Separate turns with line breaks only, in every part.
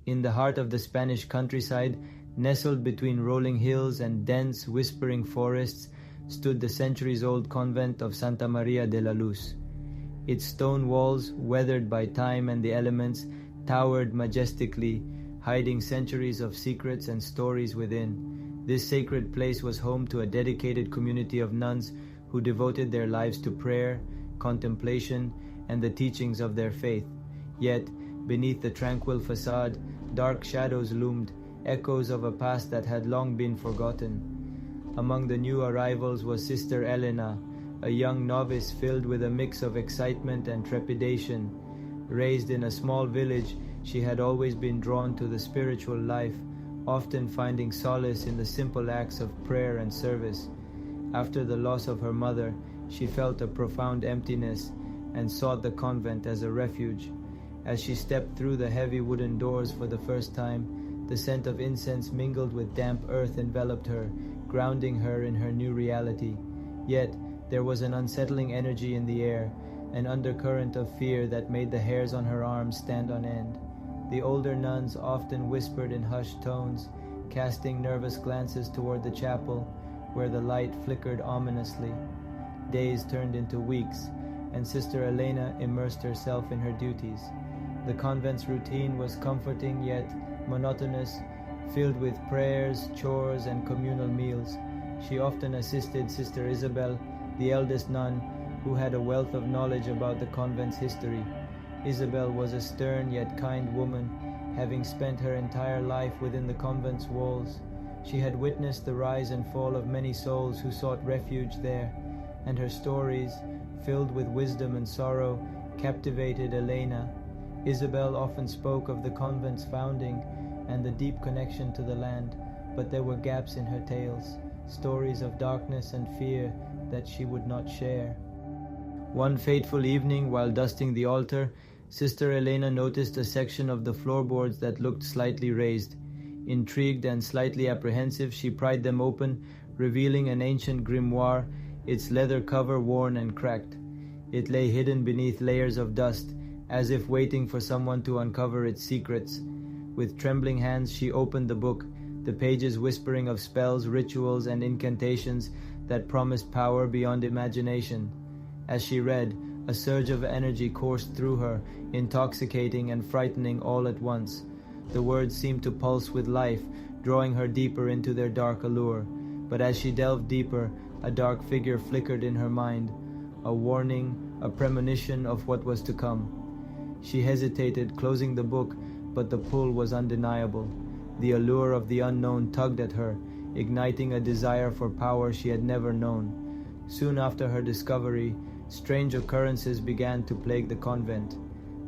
In the heart of the Spanish countryside, nestled between rolling hills and dense, whispering forests, stood the centuries-old convent of Santa María de la Luz. Its stone walls, weathered by time and the elements, towered majestically, hiding centuries of secrets and stories within. This sacred place was home to a dedicated community of nuns who devoted their lives to prayer, contemplation, and the teachings of their faith. Yet, beneath the tranquil facade, dark shadows loomed, echoes of a past that had long been forgotten. Among the new arrivals was Sister Elena, a young novice filled with a mix of excitement and trepidation. Raised in a small village, she had always been drawn to the spiritual life, often finding solace in the simple acts of prayer and service. After the loss of her mother, she felt a profound emptiness and sought the convent as a refuge. As she stepped through the heavy wooden doors for the first time, the scent of incense mingled with damp earth enveloped her, grounding her in her new reality. Yet, there was an unsettling energy in the air, an undercurrent of fear that made the hairs on her arms stand on end. The older nuns often whispered in hushed tones, casting nervous glances toward the chapel, where the light flickered ominously. Days turned into weeks, and Sister Elena immersed herself in her duties. The convent's routine was comforting yet monotonous, filled with prayers, chores, and communal meals. She often assisted Sister Isabel, the eldest nun, who had a wealth of knowledge about the convent's history. Isabel was a stern yet kind woman, having spent her entire life within the convent's walls. She had witnessed the rise and fall of many souls who sought refuge there, and her stories, filled with wisdom and sorrow, captivated Elena. Isabel often spoke of the convent's founding and the deep connection to the land, but there were gaps in her tales, stories of darkness and fear that she would not share. One fateful evening, while dusting the altar, Sister Elena noticed a section of the floorboards that looked slightly raised. Intrigued and slightly apprehensive, she pried them open, revealing an ancient grimoire, its leather cover worn and cracked. It lay hidden beneath layers of dust, as if waiting for someone to uncover its secrets. With trembling hands she opened the book, the pages whispering of spells, rituals, and incantations that promised power beyond imagination. As she read, a surge of energy coursed through her, intoxicating and frightening all at once. The words seemed to pulse with life, drawing her deeper into their dark allure. But as she delved deeper, a dark figure flickered in her mind, a warning, a premonition of what was to come. She hesitated, closing the book, but the pull was undeniable. The allure of the unknown tugged at her, igniting a desire for power she had never known. Soon after her discovery, strange occurrences began to plague the convent.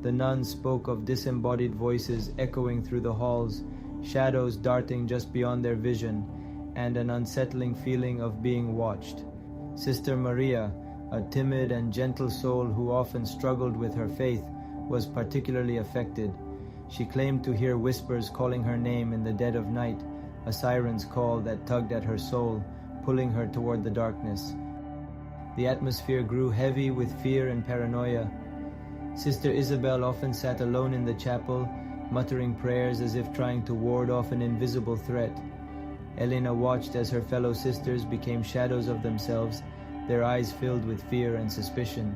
The nuns spoke of disembodied voices echoing through the halls, shadows darting just beyond their vision, and an unsettling feeling of being watched. Sister Maria, a timid and gentle soul who often struggled with her faith, was particularly affected. She claimed to hear whispers calling her name in the dead of night, a siren's call that tugged at her soul, pulling her toward the darkness. The atmosphere grew heavy with fear and paranoia. Sister Isabel often sat alone in the chapel, muttering prayers as if trying to ward off an invisible threat. Elena watched as her fellow sisters became shadows of themselves, their eyes filled with fear and suspicion.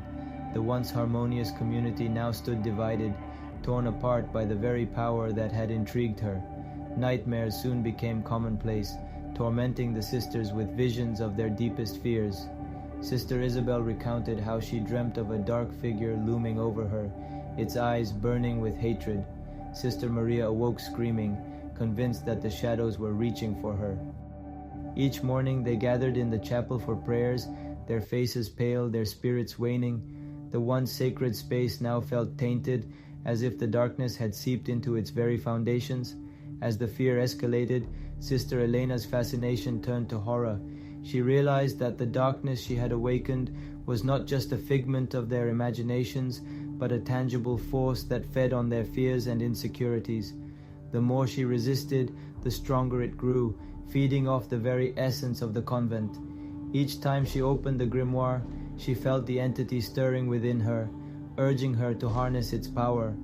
The once harmonious community now stood divided, torn apart by the very power that had intrigued her. Nightmares soon became commonplace, tormenting the sisters with visions of their deepest fears. Sister Isabel recounted how she dreamt of a dark figure looming over her, its eyes burning with hatred. Sister Maria awoke screaming, convinced that the shadows were reaching for her. Each morning they gathered in the chapel for prayers, their faces pale, their spirits waning. The once sacred space now felt tainted, as if the darkness had seeped into its very foundations. As the fear escalated, Sister Elena's fascination turned to horror. She realized that the darkness she had awakened was not just a figment of their imaginations, but a tangible force that fed on their fears and insecurities. The more she resisted, the stronger it grew, feeding off the very essence of the convent. Each time she opened the grimoire, she felt the entity stirring within her, urging her to harness its power.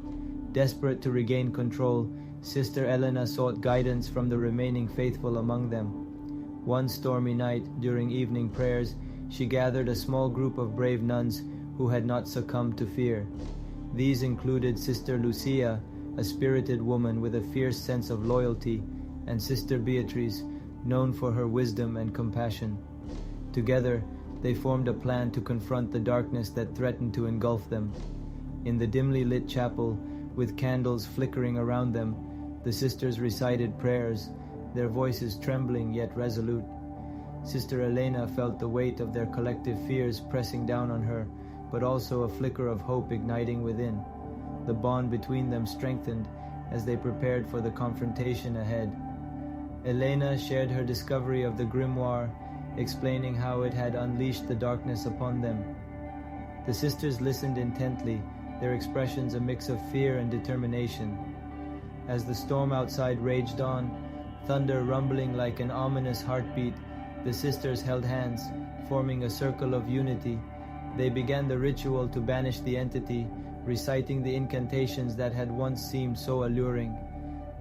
Desperate to regain control, Sister Elena sought guidance from the remaining faithful among them. One stormy night, during evening prayers, she gathered a small group of brave nuns who had not succumbed to fear. These included Sister Lucia, a spirited woman with a fierce sense of loyalty, and Sister Beatrice, known for her wisdom and compassion. Together, they formed a plan to confront the darkness that threatened to engulf them. In the dimly lit chapel, with candles flickering around them, the sisters recited prayers, their voices trembling yet resolute. Sister Elena felt the weight of their collective fears pressing down on her, but also a flicker of hope igniting within. The bond between them strengthened as they prepared for the confrontation ahead. Elena shared her discovery of the grimoire, explaining how it had unleashed the darkness upon them. The sisters listened intently, their expressions a mix of fear and determination. As the storm outside raged on, thunder rumbling like an ominous heartbeat, the sisters held hands, forming a circle of unity. They began the ritual to banish the entity, reciting the incantations that had once seemed so alluring.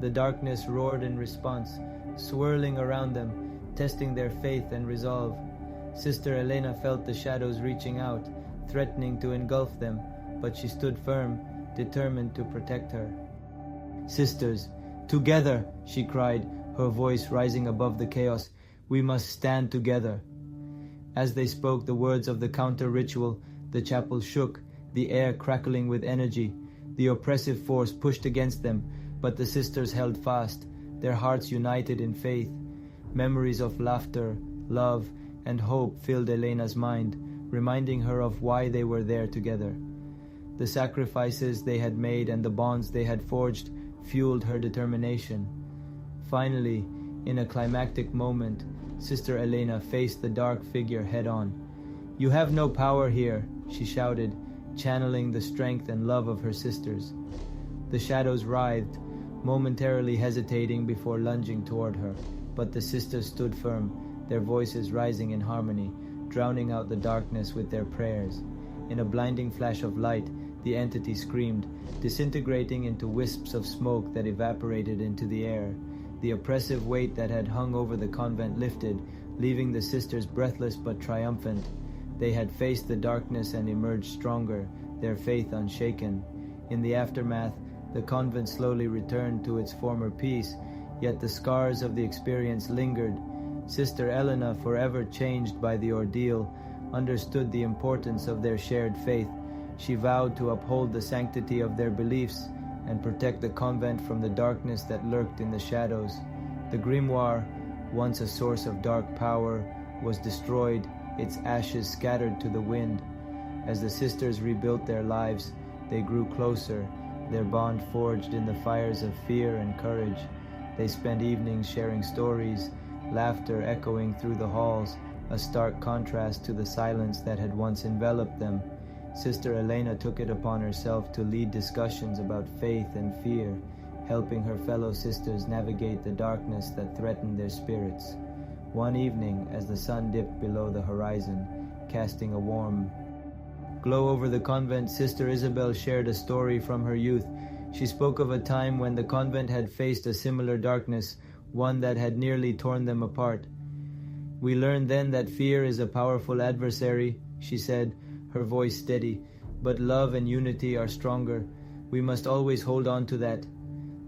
The darkness roared in response, swirling around them, testing their faith and resolve. Sister Elena felt the shadows reaching out, threatening to engulf them, but she stood firm, determined to protect her. "Sisters, together!" she cried, her voice rising above the chaos. "We must stand together." As they spoke the words of the counter-ritual, the chapel shook, the air crackling with energy. The oppressive force pushed against them, but the sisters held fast, their hearts united in faith. Memories of laughter, love, and hope filled Elena's mind, reminding her of why they were there together. The sacrifices they had made and the bonds they had forged fueled her determination. Finally, in a climactic moment, Sister Elena faced the dark figure head-on. "You have no power here," she shouted, channeling the strength and love of her sisters. The shadows writhed, momentarily hesitating before lunging toward her, but the sisters stood firm, their voices rising in harmony, drowning out the darkness with their prayers. In a blinding flash of light, the entity screamed, disintegrating into wisps of smoke that evaporated into the air. The oppressive weight that had hung over the convent lifted, leaving the sisters breathless but triumphant. They had faced the darkness and emerged stronger, their faith unshaken. In the aftermath, the convent slowly returned to its former peace, yet the scars of the experience lingered. Sister Elena, forever changed by the ordeal, understood the importance of their shared faith. She vowed to uphold the sanctity of their beliefs and protect the convent from the darkness that lurked in the shadows. The grimoire, once a source of dark power, was destroyed, its ashes scattered to the wind. As the sisters rebuilt their lives, they grew closer, their bond forged in the fires of fear and courage. They spent evenings sharing stories, laughter echoing through the halls, a stark contrast to the silence that had once enveloped them. Sister Elena took it upon herself to lead discussions about faith and fear, helping her fellow sisters navigate the darkness that threatened their spirits. One evening, as the sun dipped below the horizon, casting a warm glow over the convent, Sister Isabel shared a story from her youth. She spoke of a time when the convent had faced a similar darkness, one that had nearly torn them apart. "We learned then that fear is a powerful adversary," she said, her voice steady, "but love and unity are stronger. We must always hold on to that."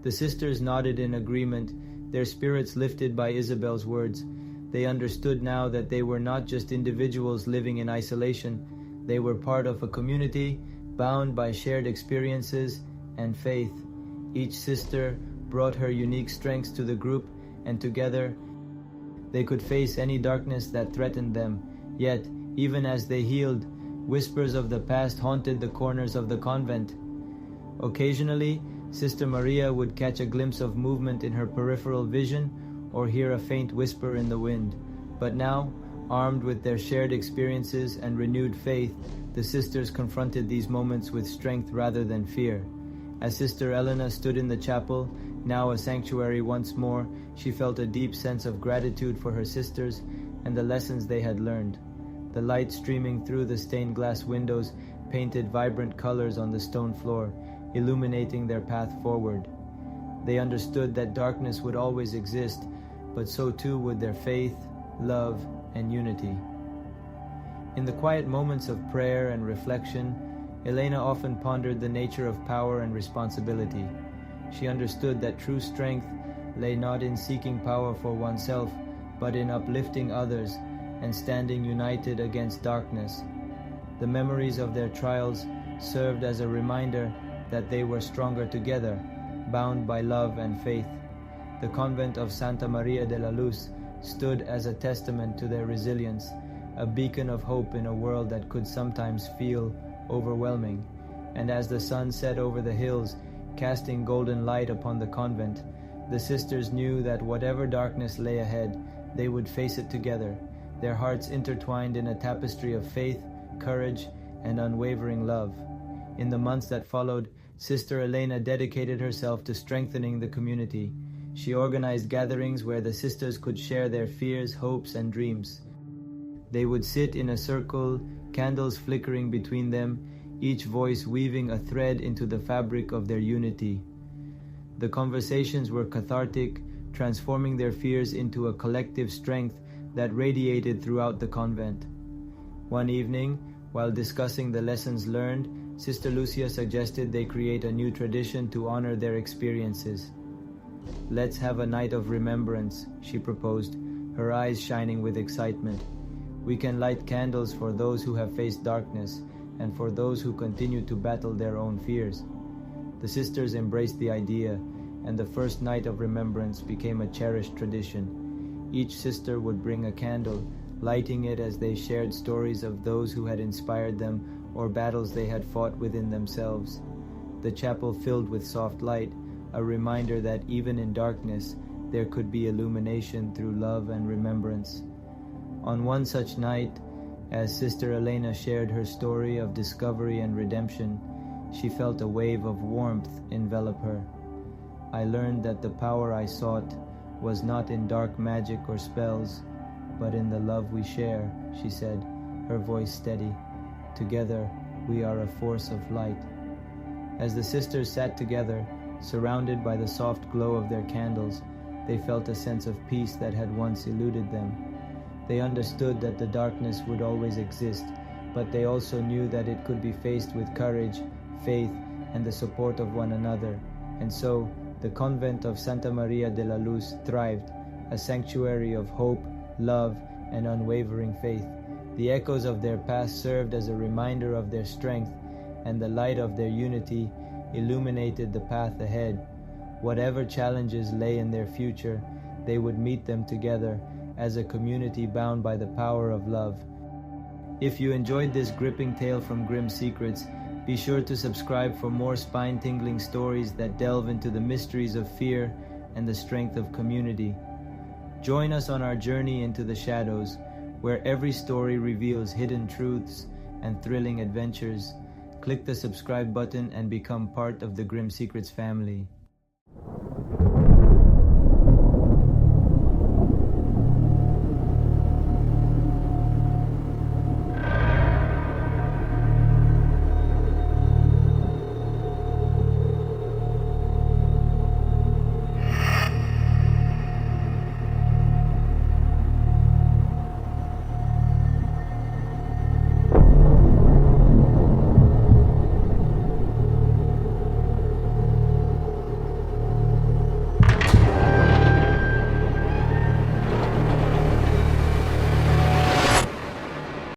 The sisters nodded in agreement, their spirits lifted by Isabel's words. They understood now that they were not just individuals living in isolation. They were part of a community, bound by shared experiences and faith. Each sister brought her unique strengths to the group, and together they could face any darkness that threatened them. Yet, even as they healed, whispers of the past haunted the corners of the convent. Occasionally, Sister Maria would catch a glimpse of movement in her peripheral vision or hear a faint whisper in the wind. But now, armed with their shared experiences and renewed faith, the sisters confronted these moments with strength rather than fear. As Sister Elena stood in the chapel, now a sanctuary once more, she felt a deep sense of gratitude for her sisters and the lessons they had learned. The light streaming through the stained glass windows painted vibrant colors on the stone floor, illuminating their path forward. They understood that darkness would always exist, but so too would their faith, love, and unity. In the quiet moments of prayer and reflection, Elena often pondered the nature of power and responsibility. She understood that true strength lay not in seeking power for oneself, but in uplifting others and standing united against darkness. The memories of their trials served as a reminder that they were stronger together, bound by love and faith. The convent of Santa María de la Luz stood as a testament to their resilience, a beacon of hope in a world that could sometimes feel overwhelming. And as the sun set over the hills, casting golden light upon the convent, the sisters knew that whatever darkness lay ahead, they would face it together, their hearts intertwined in a tapestry of faith, courage, and unwavering love. In the months that followed, Sister Elena dedicated herself to strengthening the community. She organized gatherings where the sisters could share their fears, hopes, and dreams. They would sit in a circle, candles flickering between them, each voice weaving a thread into the fabric of their unity. The conversations were cathartic, transforming their fears into a collective strength that radiated throughout the convent. One evening, while discussing the lessons learned, Sister Lucia suggested they create a new tradition to honor their experiences. "Let's have a night of remembrance," she proposed, her eyes shining with excitement. "We can light candles for those who have faced darkness and for those who continue to battle their own fears." The sisters embraced the idea, and the first night of remembrance became a cherished tradition. Each sister would bring a candle, lighting it as they shared stories of those who had inspired them or battles they had fought within themselves. The chapel filled with soft light, a reminder that even in darkness, there could be illumination through love and remembrance. On one such night, as Sister Elena shared her story of discovery and redemption, she felt a wave of warmth envelop her. "I learned that the power I sought was not in dark magic or spells, but in the love we share," she said, her voice steady. "Together, we are a force of light." As the sisters sat together, surrounded by the soft glow of their candles, they felt a sense of peace that had once eluded them. They understood that the darkness would always exist, but they also knew that it could be faced with courage, faith, and the support of one another. And so, the convent of Santa María de la Luz thrived, a sanctuary of hope, love, and unwavering faith. The echoes of their past served as a reminder of their strength, and the light of their unity illuminated the path ahead. Whatever challenges lay in their future, they would meet them together as a community bound by the power of love. If you enjoyed this gripping tale from Grim Secrets, be sure to subscribe for more spine-tingling stories that delve into the mysteries of fear and the strength of community. Join us on our journey into the shadows, where every story reveals hidden truths and thrilling adventures. Click the subscribe button and become part of the Grim Secrets family.